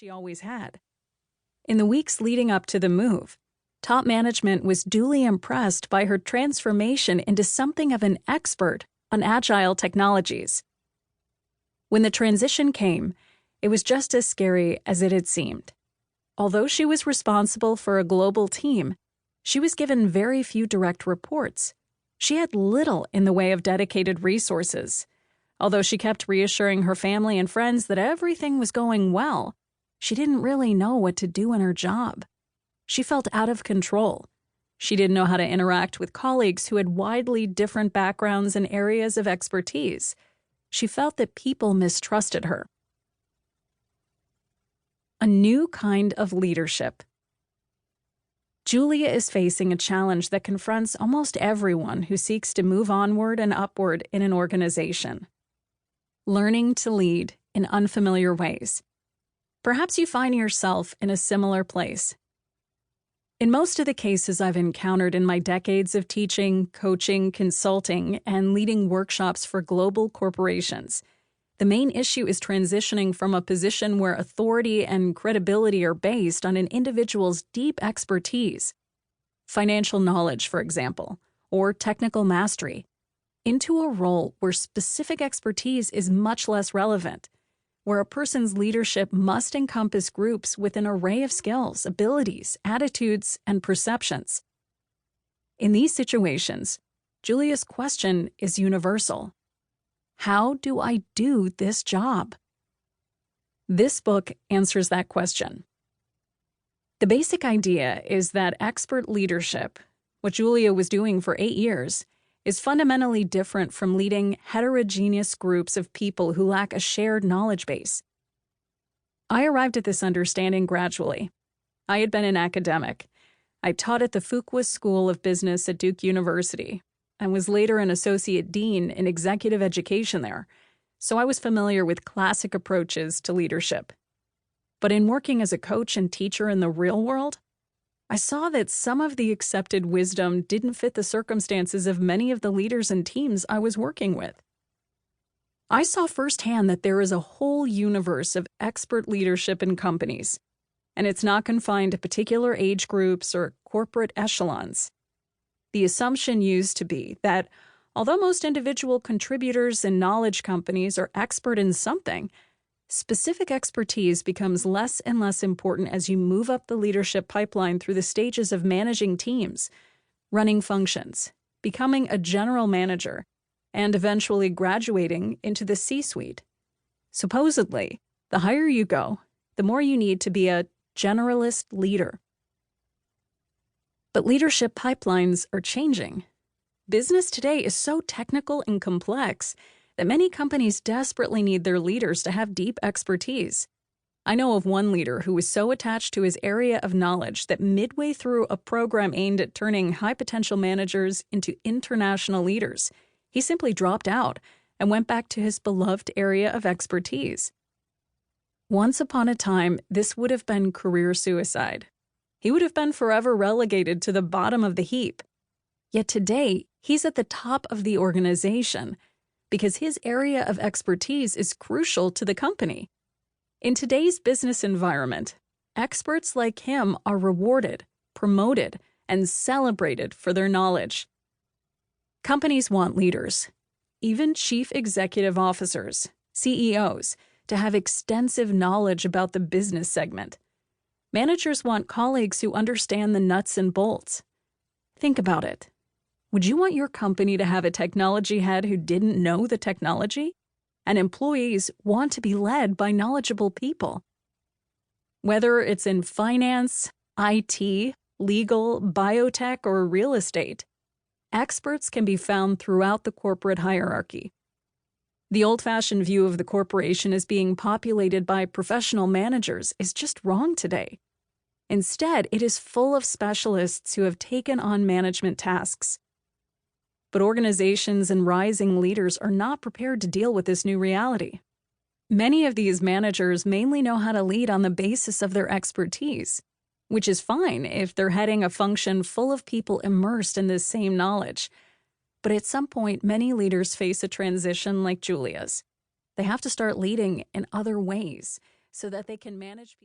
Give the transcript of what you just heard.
she always had. In the weeks leading up to the move, top management was duly impressed by her transformation into something of an expert on agile technologies. When the transition came, it was just as scary as it had seemed. Although she was responsible for a global team, she was given very few direct reports. She had little in the way of dedicated resources. Although she kept reassuring her family and friends that everything was going well, she didn't really know what to do in her job. She felt out of control. She didn't know how to interact with colleagues who had widely different backgrounds and areas of expertise. She felt that people mistrusted her. A new kind of leadership. Julia is facing a challenge that confronts almost everyone who seeks to move onward and upward in an organization. Learning to lead in unfamiliar ways. Perhaps you find yourself in a similar place. In most of the cases I've encountered in my decades of teaching, coaching, consulting, and leading workshops for global corporations, the main issue is transitioning from a position where authority and credibility are based on an individual's deep expertise, financial knowledge, for example, or technical mastery, into a role where specific expertise is much less relevant, where a person's leadership must encompass groups with an array of skills, abilities, attitudes, and perceptions. In these situations, Julia's question is universal. How do I do this job? This book answers that question. The basic idea is that expert leadership, what Julia was doing for 8 years, is fundamentally different from leading heterogeneous groups of people who lack a shared knowledge base. I arrived at this understanding gradually. I had been an academic. I taught at the Fuqua School of Business at Duke University and was later an associate dean in executive education there, so I was familiar with classic approaches to leadership. But in working as a coach and teacher in the real world, I saw that some of the accepted wisdom didn't fit the circumstances of many of the leaders and teams I was working with. I saw firsthand that there is a whole universe of expert leadership in companies, and it's not confined to particular age groups or corporate echelons. The assumption used to be that, although most individual contributors in knowledge companies are expert in something, specific expertise becomes less and less important as you move up the leadership pipeline through the stages of managing teams, running functions, becoming a general manager, and eventually graduating into the C-suite. Supposedly, the higher you go, the more you need to be a generalist leader. But leadership pipelines are changing. Business today is so technical and complex that many companies desperately need their leaders to have deep expertise. I know of one leader who was so attached to his area of knowledge that midway through a program aimed at turning high-potential managers into international leaders, he simply dropped out and went back to his beloved area of expertise. Once upon a time, this would have been career suicide. He would have been forever relegated to the bottom of the heap. Yet today, he's at the top of the organization because his area of expertise is crucial to the company. In today's business environment, experts like him are rewarded, promoted, and celebrated for their knowledge. Companies want leaders, even chief executive officers, CEOs, to have extensive knowledge about the business segment. Managers want colleagues who understand the nuts and bolts. Think about it. Would you want your company to have a technology head who didn't know the technology? And employees want to be led by knowledgeable people. Whether it's in finance, IT, legal, biotech, or real estate, experts can be found throughout the corporate hierarchy. The old-fashioned view of the corporation as being populated by professional managers is just wrong today. Instead, it is full of specialists who have taken on management tasks. But organizations and rising leaders are not prepared to deal with this new reality. Many of these managers mainly know how to lead on the basis of their expertise, which is fine if they're heading a function full of people immersed in this same knowledge. But at some point, many leaders face a transition like Julia's. They have to start leading in other ways so that they can manage people.